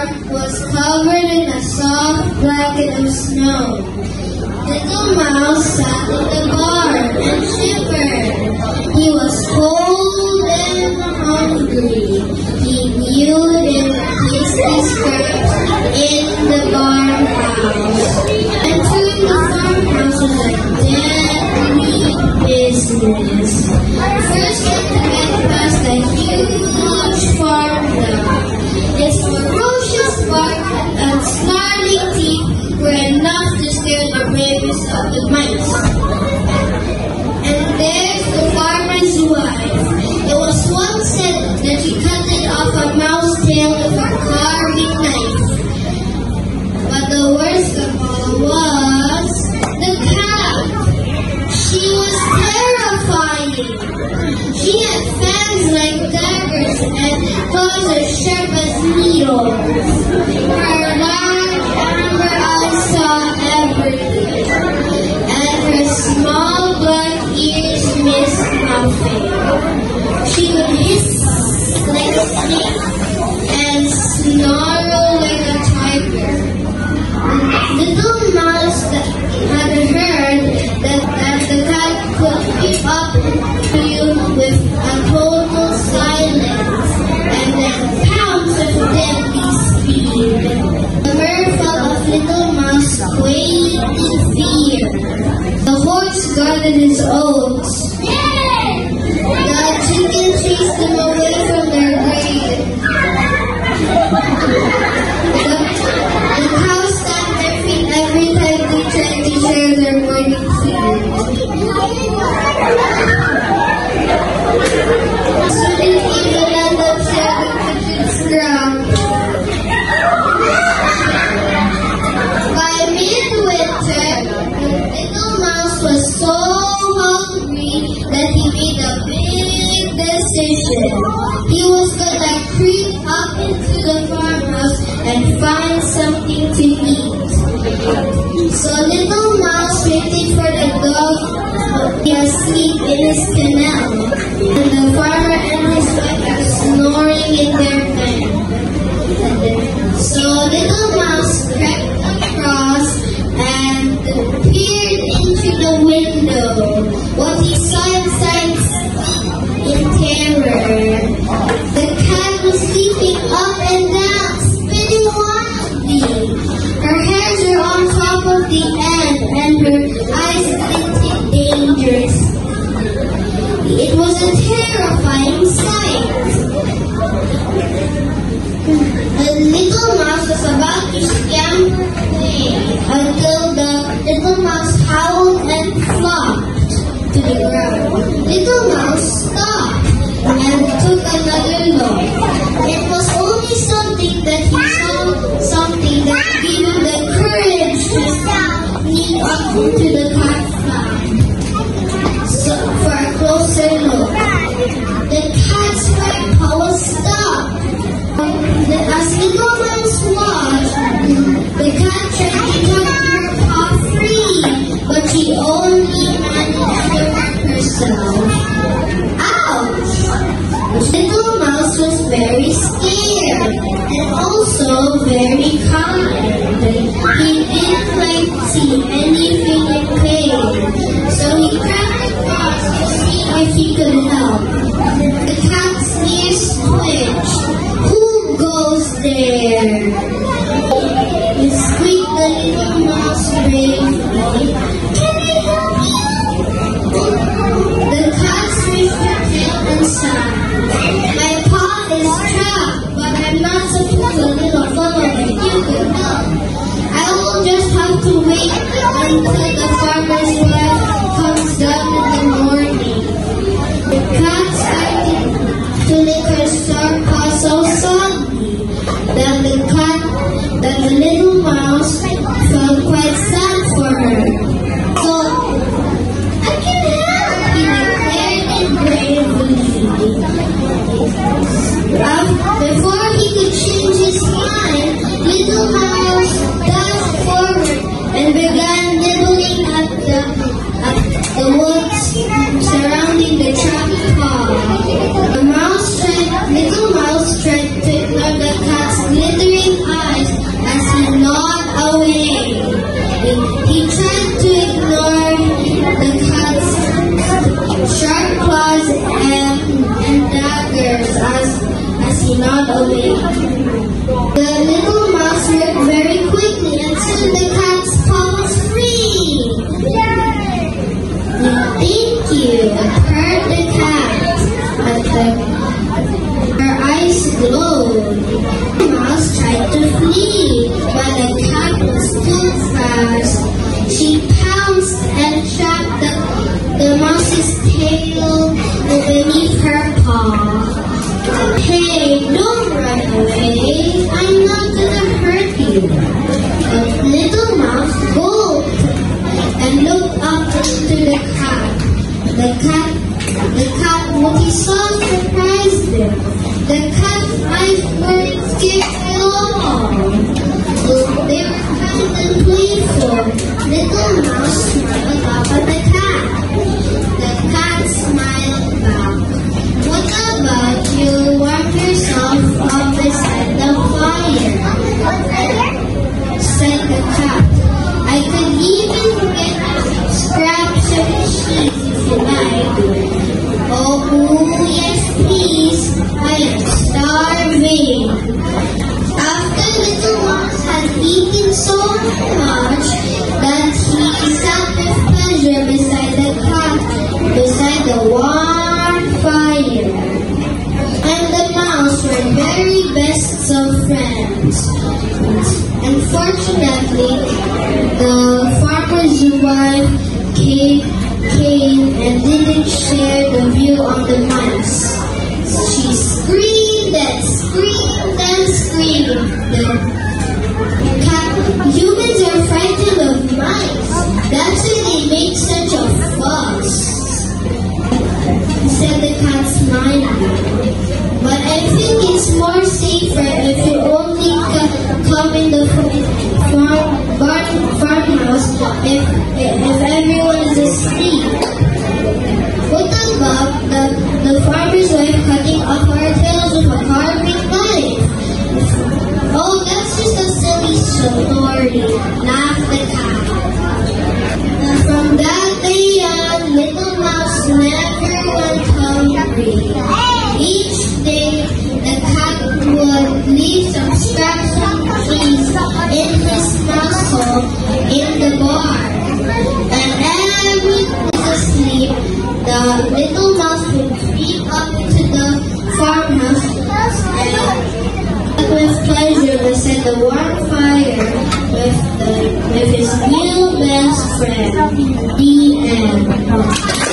farm was covered in a soft blanket of snow. Little Mouse sat in the barn and shivered. He was cold and hungry. He knew there were tasty scraps in the barn house. Entering the farmhouse was a deadly business. First, you had to get past a huge farmyard. Its ferocious bark and snarling teeth were enough to scare the bravest of the mice. And there's the farmer's wife. It was once said that she cut it off a mouse tail with a carving knife. But the worst of all was the cat. She was terrifying. She had fangs like daggers and claws as sharp as needles. Her large amber eyes saw everything, and her small black ears missed nothing. She could hiss like a snake and snarl like a tiger. Little Mouse had heard that the cat could keep up to you with a total silence and then pounce with deadly speed. The fur fell off Little Mouse quaked in fear. The horse guarded his oats. The chicken chased them away from their grave. The cows stamped their feet every time they tried to share their morning food. So they even end up sharing the scrap. By midwinter, Little Mouse was so hungry that he made a big decision. He was gonna creep up into the farmhouse and find something to eat. So Little Mouse waited for the dog to be asleep in his kennel, and the farmer and his wife were snoring in their pen. So Little Mouse crept across and peered into the window. What he saw inside in terror. The cat was leaping up and down, spinning wildly. Her hairs were on top of the end, and her eyes glinted dangerously. It was a terrifying sight. The Little Mouse was about to scamper away until the Little Mouse howled and flopped to the ground. Little Mouse stopped and took another look. It was only something that he saw, something that gave him the courage to sneak up to the cat farm. So, for a closer look, the cat's right paw was stuck. As Little Mouse watched, the cat tried to cut her paw free, but she only managed to hurt herself. Ouch! Little Mouse was very scared and also very kind. He didn't like to see anything in pain, so he crept across to see if he could help. The cat's ears twitched. Who goes there? He squeaked the Little Mouse bravely. Can I help you? The cat switched her tail and sighed. My paw is trapped, but I'm not supposed to little follow if you could help. I will just have to wait until the farmer's wife comes down in the morning. The cat started to lick her sore paw so softly that the Little Mouse felt quite sad for her. So, I can help, he declared it bravely. Before he could change his mind, Little Mouse dashed forward and began nibbling at the woods surrounding the trapped paw. Little Mouse tried to ignore the cat's glittering eyes. The little mouse worked very quickly until the cat's paw was free. Thank you, purred the cat, but her eyes glowed. The mouse tried to flee, but the cat was too fast. She pounced and trapped the mouse's tail beneath her paw. Hey, don't run away. I'm not gonna hurt you. But little mouse gulped and looked up into the cat. The cat what he saw surprised him. The cat's eyes weren't scared at all. They were kind and playful. Little mouse smiled up at the cat. The cat smiled back. What about you warm yourself up beside the fire? Said the cat. I could even get scraps of cheese if you like. Oh, yes, please. I am starving. After little mouse had eaten so much that he sat with pleasure beside the cat, beside the warm fire. And the mouse were very best of friends. Unfortunately, the farmer's wife came and didn't share the view of the mice. She screamed and screamed and screamed. Humans are frightened of mice. That's why they make such a fuss, said the cat smiling. But I think it's more safer if you only come in the farmhouse if everyone is asleep. What about the farmer's wife cutting off our tails with a carving knife? Oh, that's just a silly story, laughed the cat. From that day on, little mouse never went hungry. Each day, the cat would leave some scraps of cheese in his mouse hole in the barn. And everyone was asleep, the little mouse would creep up into the farmhouse and with pleasure beside the warm fire with his real best friend. The end.